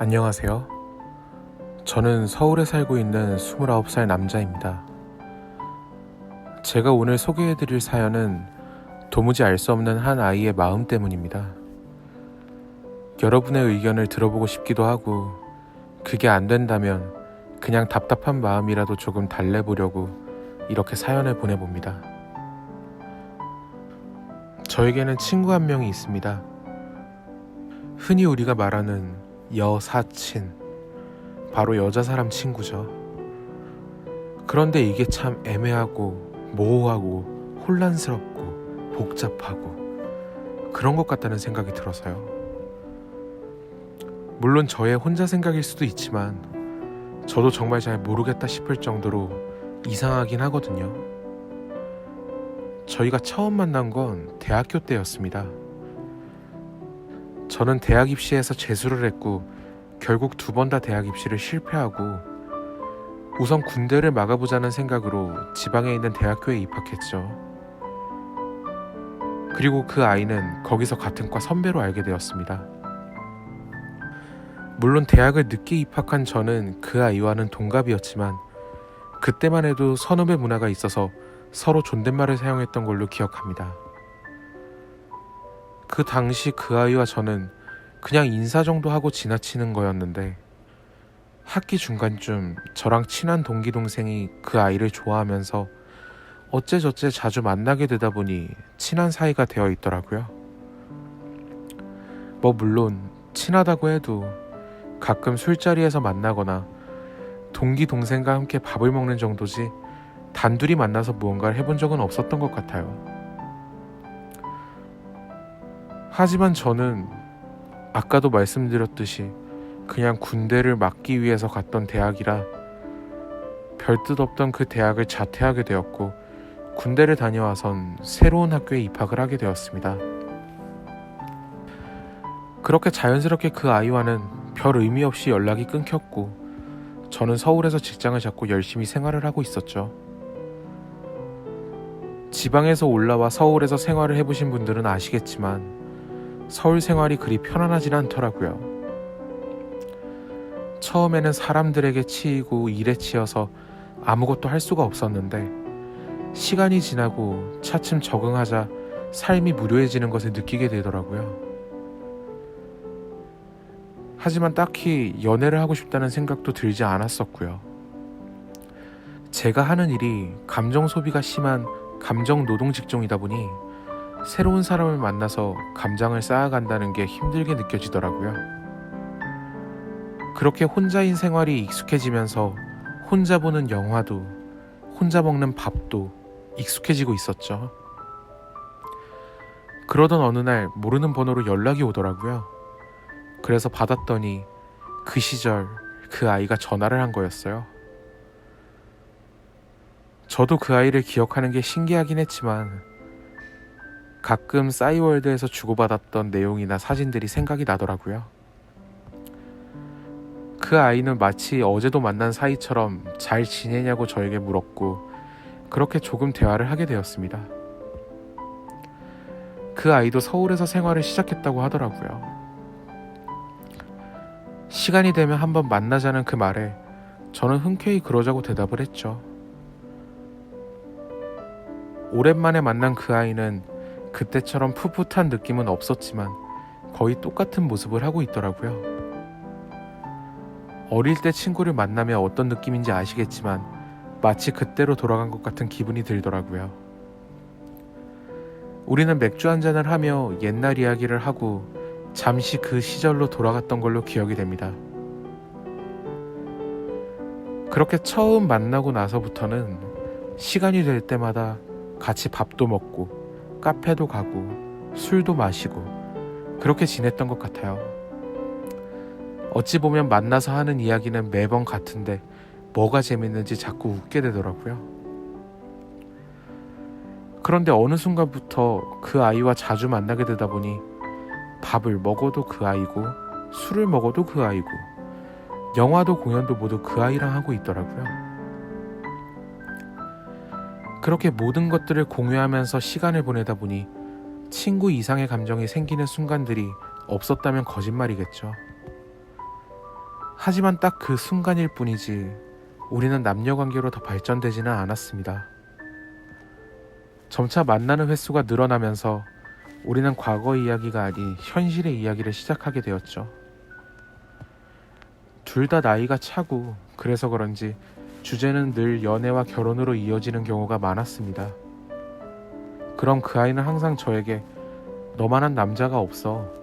안녕하세요. 저는 서울에 살고 있는 29살 남자입니다. 제가 오늘 소개해드릴 사연은 도무지 알 수 없는 한 아이의 마음 때문입니다. 여러분의 의견을 들어보고 싶기도 하고, 그게 안 된다면 그냥 답답한 마음이라도 조금 달래보려고 이렇게 사연을 보내봅니다. 저에게는 친구 한 명이 있습니다. 흔히 우리가 말하는 여사친, 바로 여자 사람 친구죠. 그런데 이게 참 애매하고 모호하고 혼란스럽고 복잡하고 그런 것 같다는 생각이 들어서요. 물론 저의 혼자 생각일 수도 있지만 저도 정말 잘 모르겠다 싶을 정도로 이상하긴 하거든요. 저희가 처음 만난 건 대학교 때였습니다. 저는 대학 입시에서 재수를 했고 결국 2번 다 대학 입시를 실패하고 우선 군대를 막아보자는 생각으로 지방에 있는 대학교에 입학했죠. 그리고 그 아이는 거기서 같은 과 선배로 알게 되었습니다. 물론 대학을 늦게 입학한 저는 그 아이와는 동갑이었지만 그때만 해도 선후배 문화가 있어서 서로 존댓말을 사용했던 걸로 기억합니다. 그 당시 그 아이와 저는 그냥 인사 정도 하고 지나치는 거였는데 학기 중간쯤 저랑 친한 동기 동생이 그 아이를 좋아하면서 어째저째 자주 만나게 되다 보니 친한 사이가 되어 있더라고요. 물론 친하다고 해도 가끔 술자리에서 만나거나 동기 동생과 함께 밥을 먹는 정도지 단둘이 만나서 무언가를 해본 적은 없었던 것 같아요. 하지만 저는 아까도 말씀드렸듯이 그냥 군대를 막기 위해서 갔던 대학이라 별뜻 없던 그 대학을 자퇴하게 되었고 군대를 다녀와선 새로운 학교에 입학을 하게 되었습니다. 그렇게 자연스럽게 그 아이와는 별 의미 없이 연락이 끊겼고 저는 서울에서 직장을 잡고 열심히 생활을 하고 있었죠. 지방에서 올라와 서울에서 생활을 해보신 분들은 아시겠지만 서울 생활이 그리 편안하진 않더라고요. 처음에는 사람들에게 치이고 일에 치여서 아무것도 할 수가 없었는데 시간이 지나고 차츰 적응하자 삶이 무료해지는 것을 느끼게 되더라고요. 하지만 딱히 연애를 하고 싶다는 생각도 들지 않았었고요. 제가 하는 일이 감정 소비가 심한 감정 노동 직종이다 보니 새로운 사람을 만나서 감정을 쌓아간다는 게 힘들게 느껴지더라고요. 그렇게 혼자인 생활이 익숙해지면서 혼자 보는 영화도 혼자 먹는 밥도 익숙해지고 있었죠. 그러던 어느 날 모르는 번호로 연락이 오더라고요. 그래서 받았더니 그 시절 그 아이가 전화를 한 거였어요. 저도 그 아이를 기억하는 게 신기하긴 했지만 가끔 싸이월드에서 주고받았던 내용이나 사진들이 생각이 나더라고요. 그 아이는 마치 어제도 만난 사이처럼 잘 지내냐고 저에게 물었고 그렇게 조금 대화를 하게 되었습니다. 그 아이도 서울에서 생활을 시작했다고 하더라고요. 시간이 되면 한번 만나자는 그 말에 저는 흔쾌히 그러자고 대답을 했죠. 오랜만에 만난 그 아이는 그때처럼 풋풋한 느낌은 없었지만 거의 똑같은 모습을 하고 있더라고요. 어릴 때 친구를 만나면 어떤 느낌인지 아시겠지만 마치 그때로 돌아간 것 같은 기분이 들더라고요. 우리는 맥주 한잔을 하며 옛날 이야기를 하고 잠시 그 시절로 돌아갔던 걸로 기억이 됩니다. 그렇게 처음 만나고 나서부터는 시간이 될 때마다 같이 밥도 먹고 카페도 가고 술도 마시고 그렇게 지냈던 것 같아요. 어찌 보면 만나서 하는 이야기는 매번 같은데 뭐가 재밌는지 자꾸 웃게 되더라고요. 그런데 어느 순간부터 그 아이와 자주 만나게 되다 보니 밥을 먹어도 그 아이고 술을 먹어도 그 아이고 영화도 공연도 모두 그 아이랑 하고 있더라고요. 그렇게 모든 것들을 공유하면서 시간을 보내다 보니 친구 이상의 감정이 생기는 순간들이 없었다면 거짓말이겠죠. 하지만 딱 그 순간일 뿐이지 우리는 남녀 관계로 더 발전되지는 않았습니다. 점차 만나는 횟수가 늘어나면서 우리는 과거 이야기가 아닌 현실의 이야기를 시작하게 되었죠. 둘 다 나이가 차고 그래서 그런지 주제는 늘 연애와 결혼으로 이어지는 경우가 많았습니다. 그럼 그 아이는 항상 저에게 너만한 남자가 없어.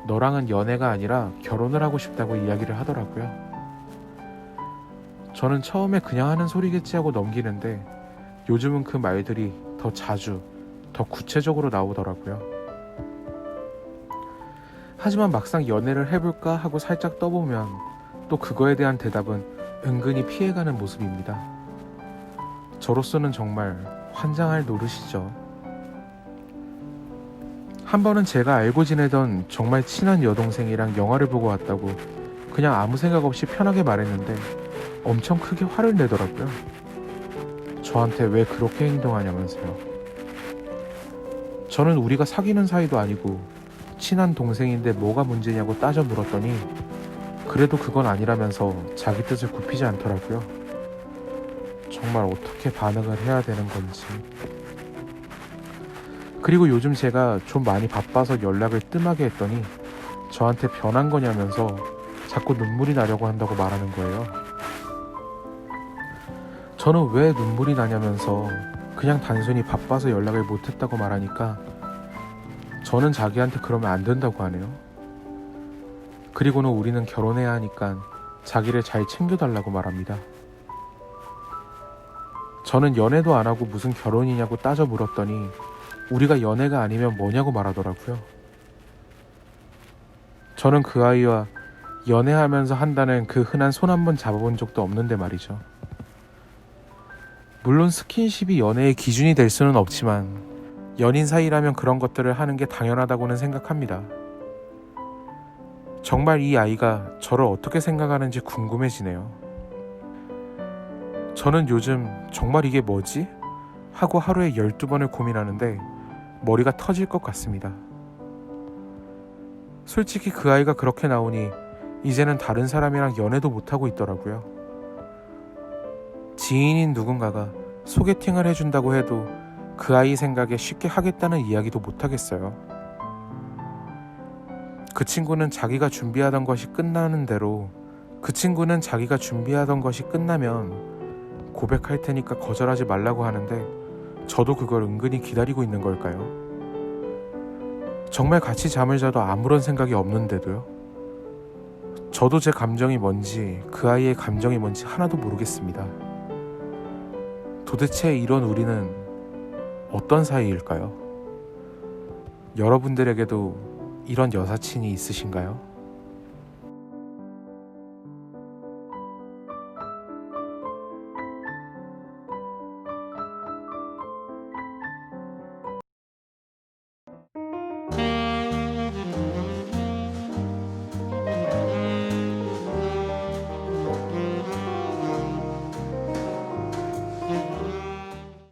너랑은 연애가 아니라 결혼을 하고 싶다고 이야기를 하더라고요. 저는 처음에 그냥 하는 소리겠지 하고 넘기는데 요즘은 그 말들이 더 자주, 더 구체적으로 나오더라고요. 하지만 막상 연애를 해볼까 하고 살짝 떠보면 또 그거에 대한 대답은 은근히 피해가는 모습입니다. 저로서는 정말 환장할 노릇이죠. 한 번은 제가 알고 지내던 정말 친한 여동생이랑 영화를 보고 왔다고 그냥 아무 생각 없이 편하게 말했는데 엄청 크게 화를 내더라고요. 저한테 왜 그렇게 행동하냐면서요. 저는 우리가 사귀는 사이도 아니고 친한 동생인데 뭐가 문제냐고 따져 물었더니 그래도 그건 아니라면서 자기 뜻을 굽히지 않더라고요. 정말 어떻게 반응을 해야 되는 건지. 그리고 요즘 제가 좀 많이 바빠서 연락을 뜸하게 했더니 저한테 변한 거냐면서 자꾸 눈물이 나려고 한다고 말하는 거예요. 저는 왜 눈물이 나냐면서 그냥 단순히 바빠서 연락을 못했다고 말하니까 저는 자기한테 그러면 안 된다고 하네요. 그리고는 우리는 결혼해야 하니까 자기를 잘 챙겨달라고 말합니다. 저는 연애도 안 하고 무슨 결혼이냐고 따져 물었더니 우리가 연애가 아니면 뭐냐고 말하더라고요. 저는 그 아이와 연애하면서 한다는 그 흔한 손 한 번 잡아본 적도 없는데 말이죠. 물론 스킨십이 연애의 기준이 될 수는 없지만 연인 사이라면 그런 것들을 하는 게 당연하다고는 생각합니다. 정말 이 아이가 저를 어떻게 생각하는지 궁금해지네요. 저는 요즘 정말 이게 뭐지? 하고 하루에 12번을 고민하는데 머리가 터질 것 같습니다. 솔직히 그 아이가 그렇게 나오니 이제는 다른 사람이랑 연애도 못하고 있더라고요. 지인인 누군가가 소개팅을 해준다고 해도 그 아이 생각에 쉽게 하겠다는 이야기도 못하겠어요. 그 친구는 자기가 준비하던 것이 끝나는 대로 끝나면 고백할 테니까 거절하지 말라고 하는데 저도 그걸 은근히 기다리고 있는 걸까요? 정말 같이 잠을 자도 아무런 생각이 없는데도요? 저도 제 감정이 뭔지 그 아이의 감정이 뭔지 하나도 모르겠습니다. 도대체 이런 우리는 어떤 사이일까요? 여러분들에게도 이런 여사친이 있으신가요?